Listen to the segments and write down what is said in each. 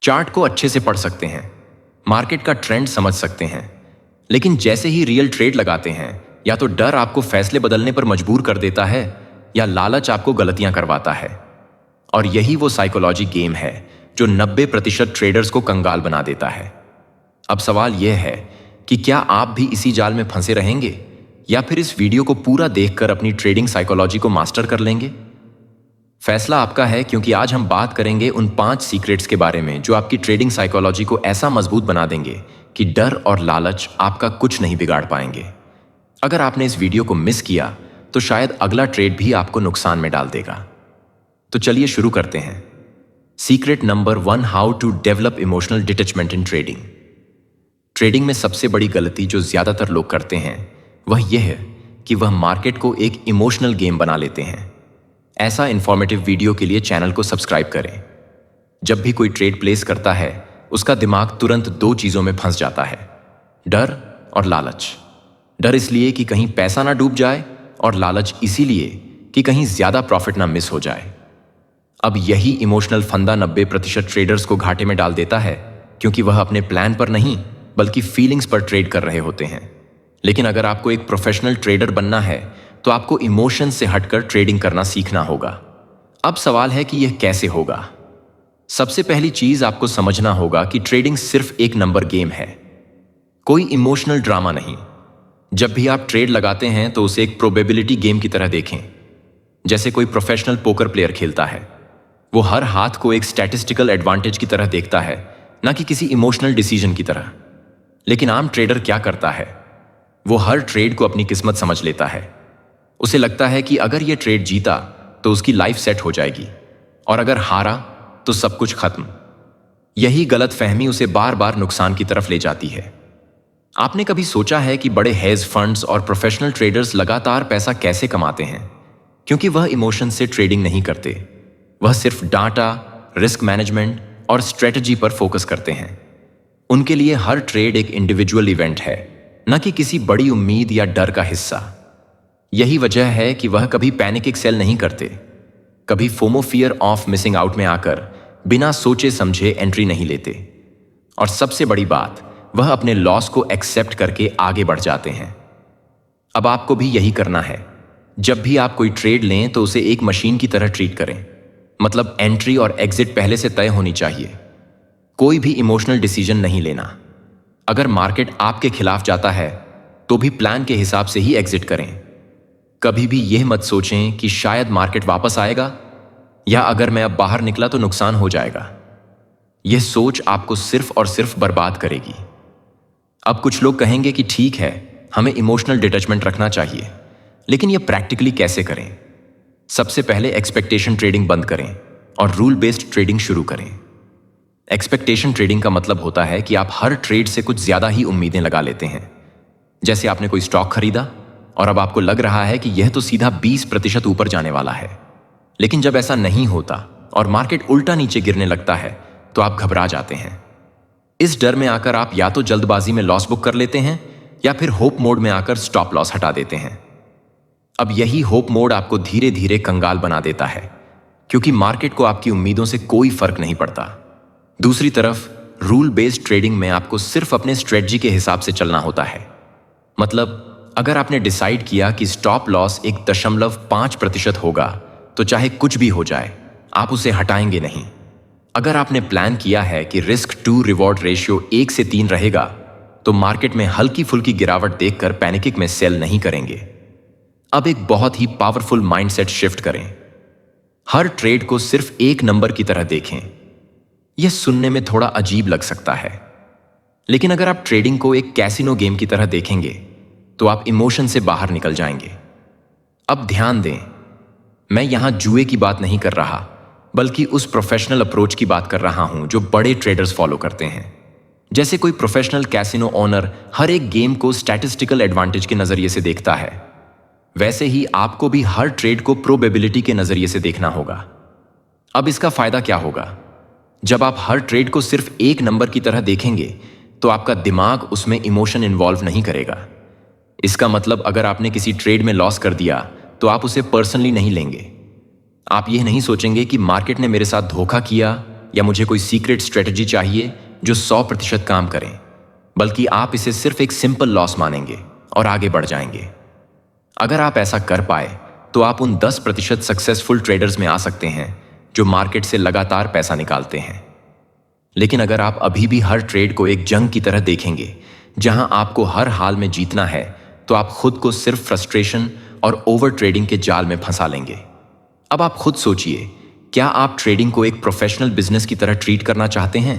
Chart को अच्छे से पढ़ सकते हैं, मार्केट का ट्रेंड समझ सकते हैं, लेकिन जैसे ही रियल ट्रेड लगाते हैं, या तो डर आपको फैसले बदलने पर मजबूर कर देता है या लालच आपको गलतियां करवाता है। और यही वो साइकोलॉजी गेम है जो 90% ट्रेडर्स को कंगाल बना देता है। अब सवाल यह है कि क्या आप भी इसी जाल में फंसे रहेंगे या फिर इस वीडियो को पूरा देखकर अपनी ट्रेडिंग साइकोलॉजी को मास्टर कर लेंगे? फैसला आपका है, क्योंकि आज हम बात करेंगे उन 5 सीक्रेट्स के बारे में जो आपकी ट्रेडिंग साइकोलॉजी को ऐसा मजबूत बना देंगे कि डर और लालच आपका कुछ नहीं बिगाड़ पाएंगे। अगर आपने इस वीडियो को मिस किया तो शायद अगला ट्रेड भी आपको नुकसान में डाल देगा। तो चलिए शुरू करते हैं। Secret number 1, how to develop emotional detachment in trading. Trading में सबसे बड़ी गलती जो ज्यादातर लोग करते हैं वह यह है कि वह मार्केट को एक इमोशनल गेम बना लेते हैं। ऐसा इंफॉर्मेटिव वीडियो के लिए चैनल को सब्सक्राइब करें। जब भी कोई ट्रेड प्लेस करता है, उसका दिमाग तुरंत 2 चीजों में फंस जाता है, डर और लालच। डर इसलिए कि कहीं पैसा ना डूब जाए, और लालच इसीलिए कि कहीं ज्यादा प्रॉफिट ना मिस हो जाए। अब यही इमोशनल फंदा 90% ट्रेडर्स को घाटे में डाल देता है, क्योंकि वह अपने प्लान पर नहीं बल्कि फीलिंग्स पर ट्रेड कर रहे होते हैं। लेकिन अगर आपको एक प्रोफेशनल ट्रेडर बनना है तो आपको इमोशन से हटकर ट्रेडिंग करना सीखना होगा। अब सवाल है कि यह कैसे होगा। सबसे पहली चीज आपको समझना होगा कि ट्रेडिंग सिर्फ एक नंबर गेम है, कोई इमोशनल ड्रामा नहीं। जब भी आप ट्रेड लगाते हैं तो उसे एक प्रोबेबिलिटी गेम की तरह देखें। जैसे कोई प्रोफेशनल पोकर प्लेयर खेलता है, वो हर हाथ को एक स्टैटिस्टिकल एडवांटेज की तरह देखता है, ना कि किसी इमोशनल डिसीजन की तरह। लेकिन आम ट्रेडर क्या करता है, वो हर ट्रेड को अपनी किस्मत समझ लेता है। उसे लगता है कि अगर ये ट्रेड जीता तो उसकी लाइफ सेट हो जाएगी, और अगर हारा तो सब कुछ खत्म। यही गलत फहमी उसे बार बार नुकसान की तरफ ले जाती है। आपने कभी सोचा है कि बड़े हेज फंड्स और प्रोफेशनल ट्रेडर्स लगातार पैसा कैसे कमाते हैं? क्योंकि वह इमोशन से ट्रेडिंग नहीं करते, वह सिर्फ डाटा, रिस्क मैनेजमेंट और स्ट्रेटजी पर फोकस करते हैं। उनके लिए हर ट्रेड एक इंडिविजुअल इवेंट है, न कि किसी बड़ी उम्मीद या डर का हिस्सा। यही वजह है कि वह कभी पैनिक सेल नहीं करते, कभी FOMO fear of missing out में आकर बिना सोचे समझे एंट्री नहीं लेते, और सबसे बड़ी बात, वह अपने लॉस को एक्सेप्ट करके आगे बढ़ जाते हैं। अब आपको भी यही करना है। जब भी आप कोई ट्रेड लें तो उसे एक मशीन की तरह ट्रीट करें। मतलब एंट्री और एग्जिट पहले से तय होनी चाहिए। कोई भी इमोशनल डिसीजन नहीं लेना। अगर मार्केट आपके खिलाफ जाता है तो भी प्लान के हिसाब से ही एग्जिट करें। कभी भी यह मत सोचें कि शायद मार्केट वापस आएगा, या अगर मैं अब बाहर निकला तो नुकसान हो जाएगा। यह सोच आपको सिर्फ और सिर्फ बर्बाद करेगी। अब कुछ लोग कहेंगे कि ठीक है, हमें इमोशनल डिटैचमेंट रखना चाहिए, लेकिन यह प्रैक्टिकली कैसे करें? सबसे पहले एक्सपेक्टेशन ट्रेडिंग बंद करें और रूल बेस्ड ट्रेडिंग शुरू करें। एक्सपेक्टेशन ट्रेडिंग का मतलब होता है कि आप हर ट्रेड से कुछ ज्यादा ही उम्मीदें लगा लेते हैं। जैसे आपने कोई स्टॉक खरीदा और अब आपको लग रहा है कि यह तो सीधा 20% ऊपर जाने वाला है। लेकिन जब ऐसा नहीं होता और मार्केट उल्टा नीचे गिरने लगता है तो आप घबरा जाते हैं। इस डर में आकर आप या तो जल्दबाजी में लॉस बुक कर लेते हैं या फिर होप मोड में आकर स्टॉप लॉस हटा देते हैं। अब यही होप मोड आपको धीरे धीरे कंगाल बना देता है, क्योंकि मार्केट को आपकी उम्मीदों से कोई फर्क नहीं पड़ता। दूसरी तरफ रूल बेस्ड ट्रेडिंग में आपको सिर्फ अपने स्ट्रेटजी के हिसाब से चलना होता है। मतलब अगर आपने डिसाइड किया कि स्टॉप लॉस 1.5% होगा तो चाहे कुछ भी हो जाए आप उसे हटाएंगे नहीं। अगर आपने प्लान किया है कि रिस्क टू रिवॉर्ड रेशियो 1 से 3 रहेगा तो मार्केट में हल्की फुल्की गिरावट देखकर पैनिक में सेल नहीं करेंगे। अब एक बहुत ही पावरफुल माइंडसेट शिफ्ट करें। हर ट्रेड को सिर्फ एक नंबर की तरह देखें। यह सुनने में थोड़ा अजीब लग सकता है, लेकिन अगर आप ट्रेडिंग को एक कैसीनो गेम की तरह देखेंगे तो आप इमोशन से बाहर निकल जाएंगे। अब ध्यान दें, मैं यहां जुए की बात नहीं कर रहा, बल्कि उस प्रोफेशनल अप्रोच की बात कर रहा हूं जो बड़े ट्रेडर्स फॉलो करते हैं। जैसे कोई प्रोफेशनल कैसीनो ओनर हर एक गेम को स्टैटिस्टिकल एडवांटेज के नजरिए से देखता है, वैसे ही आपको भी हर ट्रेड को प्रोबेबिलिटी के नजरिए से देखना होगा। अब इसका फायदा क्या होगा? जब आप हर ट्रेड को सिर्फ एक नंबर की तरह देखेंगे तो आपका दिमाग उसमें इमोशन इन्वॉल्व नहीं करेगा। इसका मतलब अगर आपने किसी ट्रेड में लॉस कर दिया तो आप उसे पर्सनली नहीं लेंगे। आप यह नहीं सोचेंगे कि मार्केट ने मेरे साथ धोखा किया या मुझे कोई सीक्रेट स्ट्रेटजी चाहिए जो 100% काम करें, बल्कि आप इसे सिर्फ एक सिंपल लॉस मानेंगे और आगे बढ़ जाएंगे। अगर आप ऐसा कर पाए तो आप उन 10% सक्सेसफुल ट्रेडर्स में आ सकते हैं जो मार्केट से लगातार पैसा निकालते हैं। लेकिन अगर आप अभी भी हर ट्रेड को एक जंग की तरह देखेंगे जहां आपको हर हाल में जीतना है, तो आप खुद को सिर्फ फ्रस्ट्रेशन और ओवर ट्रेडिंग के जाल में फंसा लेंगे। अब आप खुद सोचिए, क्या आप ट्रेडिंग को एक प्रोफेशनल बिजनेस की तरह ट्रीट करना चाहते हैं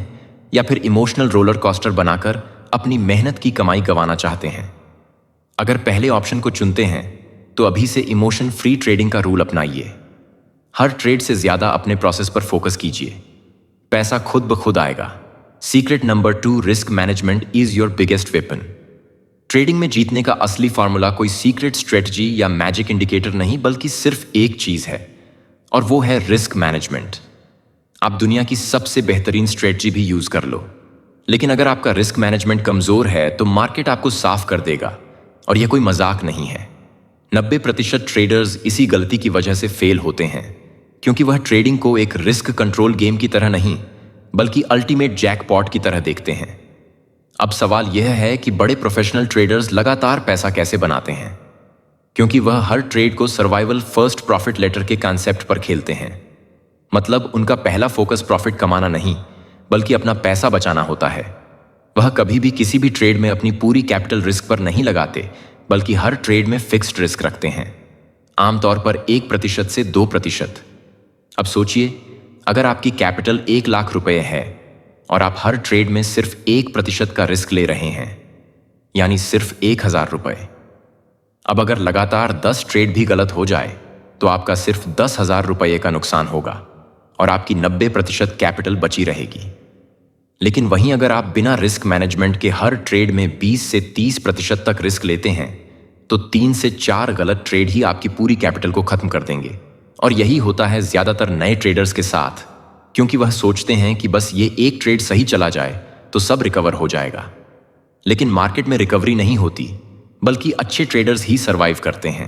या फिर इमोशनल रोलर कोस्टर बनाकर अपनी मेहनत की कमाई गंवाना चाहते हैं? अगर पहले ऑप्शन को चुनते हैं तो अभी से इमोशन फ्री ट्रेडिंग का रूल अपनाइए। हर ट्रेड से ज्यादा अपने प्रोसेस पर फोकस कीजिए, पैसा खुद ब खुद आएगा। Secret number 2, risk management is your biggest weapon. Trading में जीतने का असली फॉर्मूला कोई सीक्रेट स्ट्रेटजी या मैजिक इंडिकेटर नहीं, बल्कि सिर्फ एक चीज है, और वो है रिस्क मैनेजमेंट। आप दुनिया की सबसे बेहतरीन स्ट्रेटजी भी यूज कर लो, लेकिन अगर आपका रिस्क मैनेजमेंट कमजोर है तो मार्केट आपको साफ कर देगा, और यह कोई मजाक नहीं है। 90% ट्रेडर्स इसी गलती की वजह से फेल होते हैं, क्योंकि वह ट्रेडिंग को एक रिस्क कंट्रोल गेम की तरह नहीं, बल्कि अल्टीमेट जैकपॉट की तरह देखते हैं। अब सवाल यह है कि बड़े प्रोफेशनल ट्रेडर्स लगातार पैसा कैसे बनाते हैं, क्योंकि वह हर ट्रेड को सर्वाइवल फर्स्ट प्रॉफिट लेटर के कॉन्सेप्ट पर खेलते हैं। मतलब उनका पहला फोकस प्रॉफिट कमाना नहीं, बल्कि अपना पैसा बचाना होता है। वह कभी भी किसी भी ट्रेड में अपनी पूरी कैपिटल रिस्क पर नहीं लगाते, बल्कि हर ट्रेड में फिक्स्ड रिस्क रखते हैं, आमतौर पर 1% से 2%। अब सोचिए, अगर आपकी कैपिटल 1 लाख रुपए है और आप हर ट्रेड में सिर्फ 1% का रिस्क ले रहे हैं, यानी सिर्फ 1000 रुपए। अब अगर लगातार 10 ट्रेड भी गलत हो जाए तो आपका सिर्फ 10,000 रुपये का नुकसान होगा और आपकी 90% कैपिटल बची रहेगी। लेकिन वहीं अगर आप बिना रिस्क मैनेजमेंट के हर ट्रेड में 20 से 30% तक रिस्क लेते हैं, तो 3 से 4 गलत ट्रेड ही आपकी पूरी कैपिटल को खत्म कर देंगे। और यही होता है ज्यादातर नए ट्रेडर्स के साथ, क्योंकि वह सोचते हैं कि बस ये एक ट्रेड सही चला जाए तो सब रिकवर हो जाएगा। लेकिन मार्केट में रिकवरी नहीं होती, बल्कि अच्छे ट्रेडर्स ही सर्वाइव करते हैं।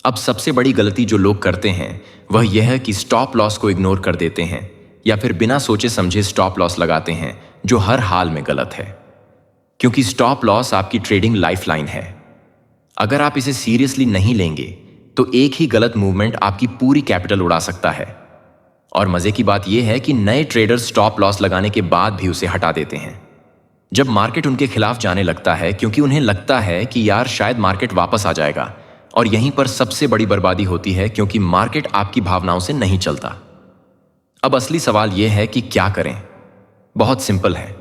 अब सबसे बड़ी गलती जो लोग करते हैं वह यह है कि स्टॉप लॉस को इग्नोर कर देते हैं, या फिर बिना सोचे समझे स्टॉप लॉस लगाते हैं, जो हर हाल में गलत है। क्योंकि स्टॉप लॉस आपकी ट्रेडिंग लाइफलाइन है। अगर आप इसे सीरियसली नहीं लेंगे तो एक ही गलत मूवमेंट आपकी पूरी कैपिटल उड़ा सकता है। और मजे की बात यह है कि नए ट्रेडर्स स्टॉप लॉस लगाने के बाद भी उसे हटा देते हैं जब मार्केट उनके खिलाफ जाने लगता है, क्योंकि उन्हें लगता है कि यार शायद मार्केट वापस आ जाएगा। और यहीं पर सबसे बड़ी बर्बादी होती है, क्योंकि मार्केट आपकी भावनाओं से नहीं चलता। अब असली सवाल यह है कि क्या करें। बहुत सिंपल है।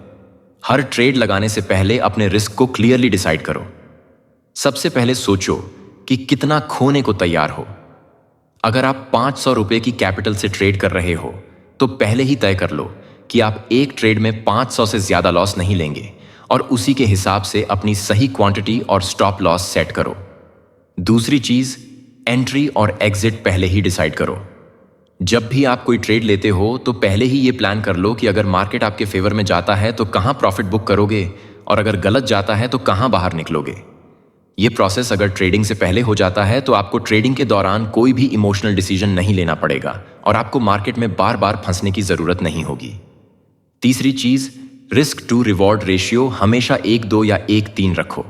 हर ट्रेड लगाने से पहले अपने रिस्क को क्लियरली डिसाइड करो। सबसे पहले सोचो कि कितना खोने को तैयार हो। अगर आप 500 रुपए की कैपिटल से ट्रेड कर रहे हो तो पहले ही तय कर लो कि आप एक ट्रेड में 500 से ज्यादा लॉस नहीं लेंगे, और उसी के हिसाब से अपनी सही क्वांटिटी और स्टॉप लॉस सेट करो। दूसरी चीज, एंट्री और एग्जिट पहले ही डिसाइड करो। जब भी आप कोई ट्रेड लेते हो तो पहले ही ये प्लान कर लो कि अगर मार्केट आपके फेवर में जाता है तो कहां प्रॉफिट बुक करोगे, और अगर गलत जाता है तो कहां बाहर निकलोगे। ये प्रोसेस अगर ट्रेडिंग से पहले हो जाता है तो आपको ट्रेडिंग के दौरान कोई भी इमोशनल डिसीजन नहीं लेना पड़ेगा, और आपको मार्केट में बार बार फंसने की जरूरत नहीं होगी। तीसरी चीज, रिस्क टू रिवॉर्ड रेशियो हमेशा 1:2 या 1:3 रखो।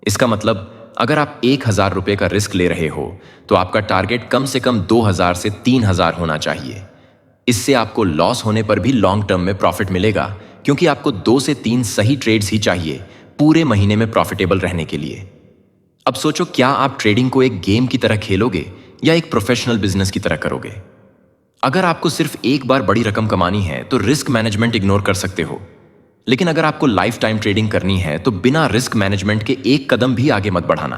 इसका मतलब अगर आप 1000 रुपए का रिस्क ले रहे हो तो आपका टारगेट कम से कम 2000 से 3000 होना चाहिए। इससे आपको लॉस होने पर भी लॉन्ग टर्म में प्रॉफिट मिलेगा, क्योंकि आपको 2 से 3 सही ट्रेड्स ही चाहिए पूरे महीने में प्रॉफिटेबल रहने के लिए। अब सोचो, क्या आप ट्रेडिंग को एक गेम की तरह खेलोगे या एक प्रोफेशनल बिजनेस की तरह करोगे? अगर आपको सिर्फ एक बार बड़ी रकम कमानी है तो रिस्क मैनेजमेंट इग्नोर कर सकते हो, लेकिन अगर आपको लाइफ टाइम ट्रेडिंग करनी है तो बिना रिस्क मैनेजमेंट के एक कदम भी आगे मत बढ़ाना,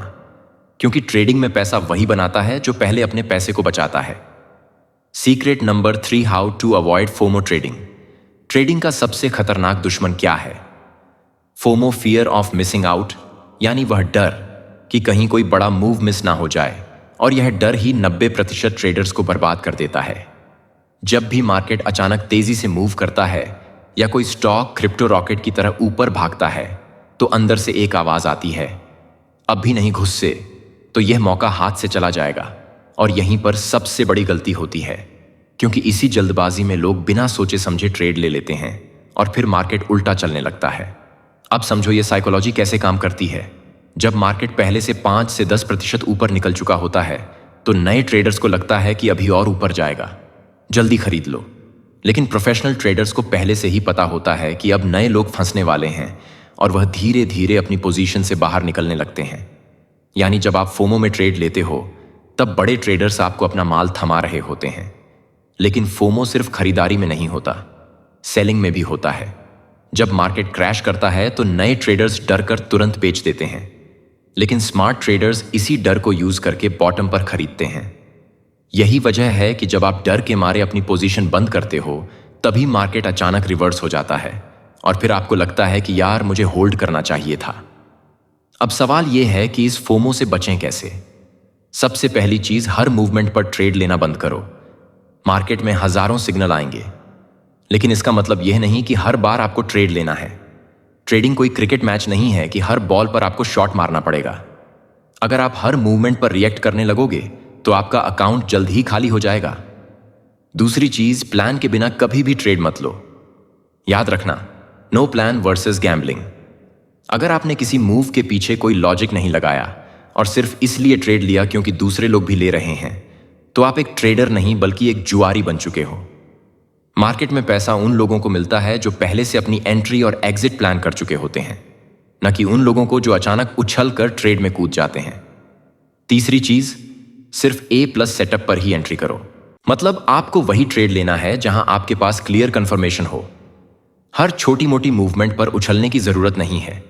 क्योंकि ट्रेडिंग में पैसा वही बनाता है जो पहले अपने पैसे को बचाता है। Secret number 3, how to avoid FOMO trading. Trading का सबसे खतरनाक दुश्मन क्या है? FOMO, fear of missing out, यानी वह डर कि कहीं कोई बड़ा मूव मिस ना हो जाए, और यह डर ही 90% ट्रेडर्स को बर्बाद कर देता है। जब भी मार्केट अचानक तेजी से मूव करता है या कोई स्टॉक क्रिप्टो रॉकेट की तरह ऊपर भागता है, तो अंदर से एक आवाज आती है, अब भी नहीं घुसे तो यह मौका हाथ से चला जाएगा। और यहीं पर सबसे बड़ी गलती होती है, क्योंकि इसी जल्दबाजी में लोग बिना सोचे समझे ट्रेड ले लेते हैं और फिर मार्केट उल्टा चलने लगता है। अब समझो ये साइकोलॉजी कैसे काम करती है। जब मार्केट पहले से 5 से 10% ऊपर निकल चुका होता है तो नए ट्रेडर्स को लगता है कि अभी और ऊपर जाएगा, जल्दी खरीद लो। लेकिन प्रोफेशनल ट्रेडर्स को पहले से ही पता होता है कि अब नए लोग फंसने वाले हैं और वह धीरे धीरे अपनी पोजीशन से बाहर निकलने लगते हैं। यानी जब आप फोमो में ट्रेड लेते हो तब बड़े ट्रेडर्स आपको अपना माल थमा रहे होते हैं। लेकिन फोमो सिर्फ खरीदारी में नहीं होता, सेलिंग में भी होता है। जब मार्केट क्रैश करता है तो नए ट्रेडर्स डर कर तुरंत बेच देते हैं, लेकिन स्मार्ट ट्रेडर्स इसी डर को यूज करके बॉटम पर खरीदते हैं। यही वजह है कि जब आप डर के मारे अपनी पोजीशन बंद करते हो तभी मार्केट अचानक रिवर्स हो जाता है और फिर आपको लगता है कि यार मुझे होल्ड करना चाहिए था। अब सवाल यह है कि इस फोमो से बचें कैसे। सबसे पहली चीज, हर मूवमेंट पर ट्रेड लेना बंद करो। मार्केट में हजारों सिग्नल आएंगे, लेकिन इसका मतलब यह नहीं कि हर बार आपको ट्रेड लेना है। ट्रेडिंग कोई क्रिकेट मैच नहीं है कि हर बॉल पर आपको शॉट मारना पड़ेगा। अगर आप हर मूवमेंट पर रिएक्ट करने लगोगे तो आपका अकाउंट जल्द ही खाली हो जाएगा। दूसरी चीज, प्लान के बिना कभी भी ट्रेड मत लो। याद रखना, नो प्लान वर्सेस गैम्बलिंग। अगर आपने किसी मूव के पीछे कोई लॉजिक नहीं लगाया और सिर्फ इसलिए ट्रेड लिया क्योंकि दूसरे लोग भी ले रहे हैं, तो आप एक ट्रेडर नहीं बल्कि एक जुआरी बन चुके हो। मार्केट में पैसा उन लोगों को मिलता है जो पहले से अपनी एंट्री और एग्जिट प्लान कर चुके होते हैं, न कि उन लोगों को जो अचानक उछल कर ट्रेड में कूद जाते हैं। तीसरी चीज, सिर्फ A+ सेटअप पर ही एंट्री करो। मतलब आपको वही ट्रेड लेना है जहां आपके पास क्लियर कंफर्मेशन हो। हर छोटी मोटी मूवमेंट पर उछलने की जरूरत नहीं है।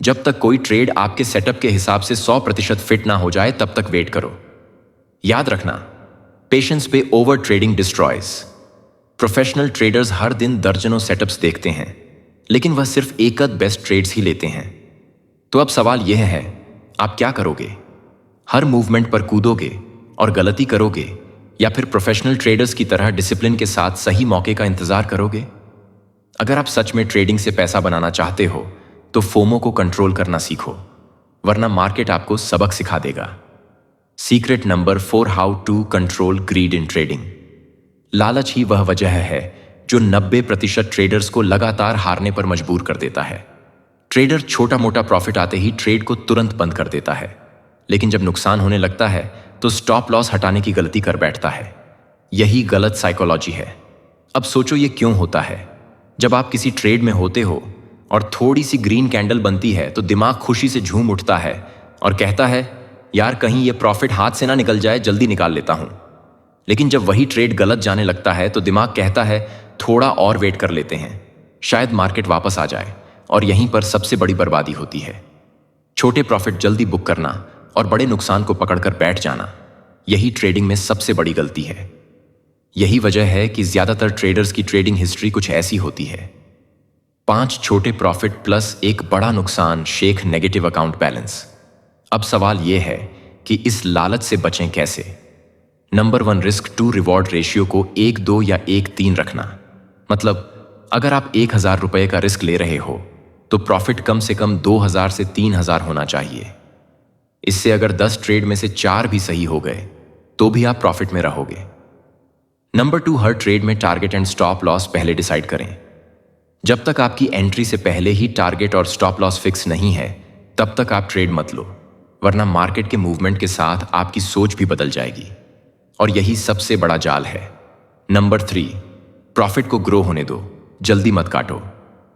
जब तक कोई ट्रेड आपके सेटअप के हिसाब से 100% फिट ना हो जाए तब तक वेट करो। याद रखना, patience pays overtrading destroys. Professional traders हर दिन दर्जनों सेटअप्स देखते हैं, लेकिन वह सिर्फ एक बेस्ट ट्रेड्स ही लेते हैं। तो अब सवाल यह है, आप क्या करोगे? हर मूवमेंट पर कूदोगे और गलती करोगे, या फिर प्रोफेशनल ट्रेडर्स की तरह डिसिप्लिन के साथ सही मौके का इंतजार करोगे? अगर आप सच में ट्रेडिंग से पैसा बनाना चाहते हो तो फोमो को कंट्रोल करना सीखो, वरना मार्केट आपको सबक सिखा देगा। Secret number 4, how to control greed in trading. लालच ही वह वजह है जो 90% ट्रेडर्स को लगातार हारने पर मजबूर कर देता है। ट्रेडर छोटा मोटा प्रॉफिट आते ही ट्रेड को तुरंत बंद कर देता है, लेकिन जब नुकसान होने लगता है तो स्टॉप लॉस हटाने की गलती कर बैठता है। यही गलत साइकोलॉजी है। अब सोचो ये क्यों होता है। जब आप किसी ट्रेड में होते हो और थोड़ी सी ग्रीन कैंडल बनती है तो दिमाग खुशी से झूम उठता है और कहता है यार कहीं ये प्रॉफिट हाथ से ना निकल जाए, जल्दी निकाल लेता हूं। लेकिन जब वही ट्रेड गलत जाने लगता है तो दिमाग कहता है थोड़ा और वेट कर लेते हैं, शायद मार्केट वापस आ जाए। और यहीं पर सबसे बड़ी बर्बादी होती है। छोटे प्रॉफिट जल्दी बुक करना और बड़े नुकसान को पकड़कर बैठ जाना, यही ट्रेडिंग में सबसे बड़ी गलती है। यही वजह है कि ज्यादातर ट्रेडर्स की ट्रेडिंग हिस्ट्री कुछ ऐसी होती है। 5 छोटे प्रॉफिट प्लस एक बड़ा नुकसान, शेख नेगेटिव अकाउंट बैलेंस। अब सवाल यह है कि इस लालच से बचें कैसे। Number 1, risk to reward ratio को 1:2 या 1:3 रखना। मतलब अगर आप 1000 रुपये का रिस्क ले रहे हो तो प्रॉफिट कम से कम 2000 से 3000 होना चाहिए। इससे अगर 10 ट्रेड में से 4 भी सही हो गए तो भी आप प्रॉफिट में रहोगे। नंबर 2, हर ट्रेड में टारगेट एंड स्टॉप लॉस पहले डिसाइड करें। जब तक आपकी एंट्री से पहले ही टारगेट और स्टॉप लॉस फिक्स नहीं है तब तक आप ट्रेड मत लो, वरना मार्केट के मूवमेंट के साथ आपकी सोच भी बदल जाएगी। और यही सबसे बड़ा जाल है। नंबर 3, प्रॉफिट को ग्रो होने दो, जल्दी मत काटो।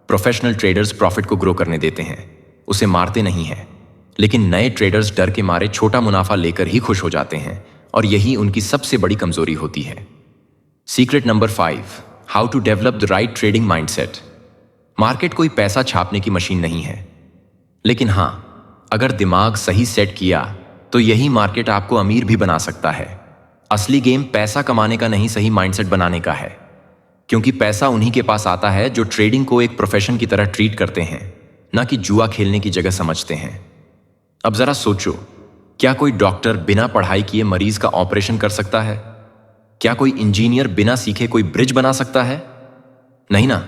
प्रोफेशनल ट्रेडर्स प्रॉफिट को ग्रो करने देते हैं, उसे मारते नहीं हैं। लेकिन नए ट्रेडर्स डर के मारे छोटा मुनाफा लेकर ही खुश हो जाते हैं और यही उनकी सबसे बड़ी कमजोरी होती है। Secret number 5, how to develop the right trading mindset. Market कोई पैसा छापने की मशीन नहीं है, लेकिन हां, अगर दिमाग सही सेट किया तो यही मार्केट आपको अमीर भी बना सकता है। असली गेम पैसा कमाने का नहीं, सही माइंडसेट बनाने का है। क्योंकि पैसा उन्हीं के पास आता है जो ट्रेडिंग को एक प्रोफेशन की तरह ट्रीट करते हैं, ना कि जुआ खेलने की जगह समझते हैं। अब जरा सोचो, क्या कोई डॉक्टर बिना पढ़ाई किए मरीज का ऑपरेशन कर सकता है? क्या कोई इंजीनियर बिना सीखे कोई ब्रिज बना सकता है? नहीं ना।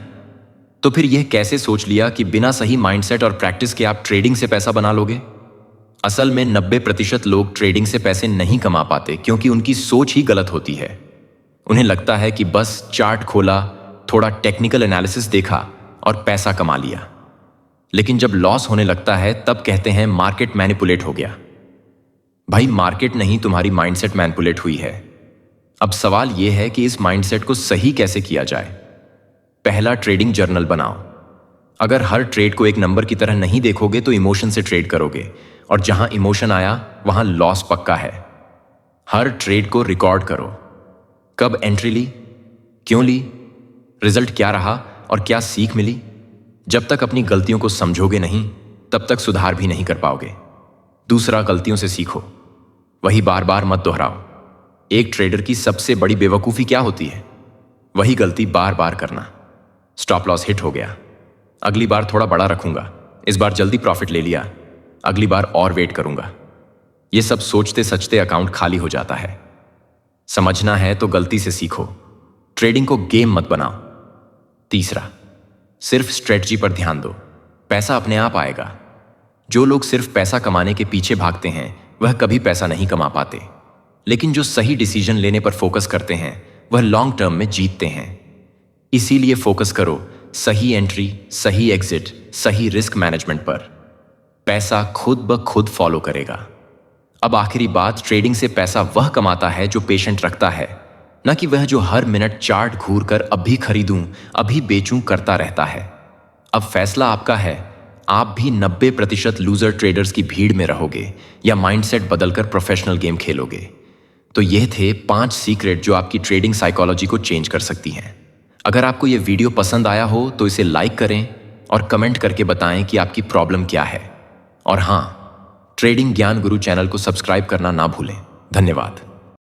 तो फिर यह कैसे सोच लिया कि बिना सही माइंडसेट और प्रैक्टिस के आप ट्रेडिंग से पैसा बना लोगे? असल में 90% लोग ट्रेडिंग से पैसे नहीं कमा पाते क्योंकि उनकी सोच ही गलत होती है। उन्हें लगता है कि बस चार्ट खोला, थोड़ा टेक्निकल एनालिसिस देखा और पैसा कमा लिया। लेकिन जब लॉस होने लगता है तब कहते हैं मार्केट मैनिपुलेट हो गया। भाई, मार्केट नहीं, तुम्हारी माइंडसेट मैनिपुलेट हुई है। अब सवाल यह है कि इस माइंडसेट को सही कैसे किया जाए। पहला, ट्रेडिंग जर्नल बनाओ। अगर हर ट्रेड को एक नंबर की तरह नहीं देखोगे तो इमोशन से ट्रेड करोगे, और जहां इमोशन आया वहां लॉस पक्का है। हर ट्रेड को रिकॉर्ड करो। कब एंट्री ली, क्यों ली, रिजल्ट क्या रहा और क्या सीख मिली। जब तक अपनी गलतियों को समझोगे नहीं तब तक सुधार भी नहीं कर पाओगे। दूसरा, गलतियों से सीखो, वही बार बार मत दोहराओ। एक ट्रेडर की सबसे बड़ी बेवकूफ़ी क्या होती है? वही गलती बार बार करना। स्टॉप लॉस हिट हो गया, अगली बार थोड़ा बड़ा रखूंगा, इस बार जल्दी प्रॉफिट ले लिया, अगली बार और वेट करूंगा। ये सब सोचते सचते अकाउंट खाली हो जाता है। समझना है तो गलती से सीखो, ट्रेडिंग को गेम मत बनाओ। तीसरा, सिर्फ स्ट्रेटजी पर ध्यान दो, पैसा अपने आप आएगा। जो लोग सिर्फ पैसा कमाने के पीछे भागते हैं वह कभी पैसा नहीं कमा पाते, लेकिन जो सही डिसीजन लेने पर फोकस करते हैं वह लॉन्ग टर्म में जीतते हैं। इसीलिए फोकस करो सही एंट्री, सही एग्जिट, सही रिस्क मैनेजमेंट पर। पैसा खुद ब खुद फॉलो करेगा। अब आखिरी बात, ट्रेडिंग से पैसा वह कमाता है जो पेशेंट रखता है, न कि वह जो हर मिनट चार्ट घूर कर अभी खरीदूं, अभी बेचूं करता रहता है। अब फैसला आपका है, आप भी 90% लूजर ट्रेडर्स की भीड़ में रहोगे या माइंडसेट बदलकर प्रोफेशनल गेम खेलोगे। तो ये थे 5 सीक्रेट जो आपकी ट्रेडिंग साइकोलॉजी को चेंज कर सकती हैं। अगर आपको ये वीडियो पसंद आया हो तो इसे लाइक करें और कमेंट करके बताएं कि आपकी प्रॉब्लम क्या है। और हाँ, ट्रेडिंग ज्ञान गुरु चैनल को सब्सक्राइब करना ना भूलें। धन्यवाद।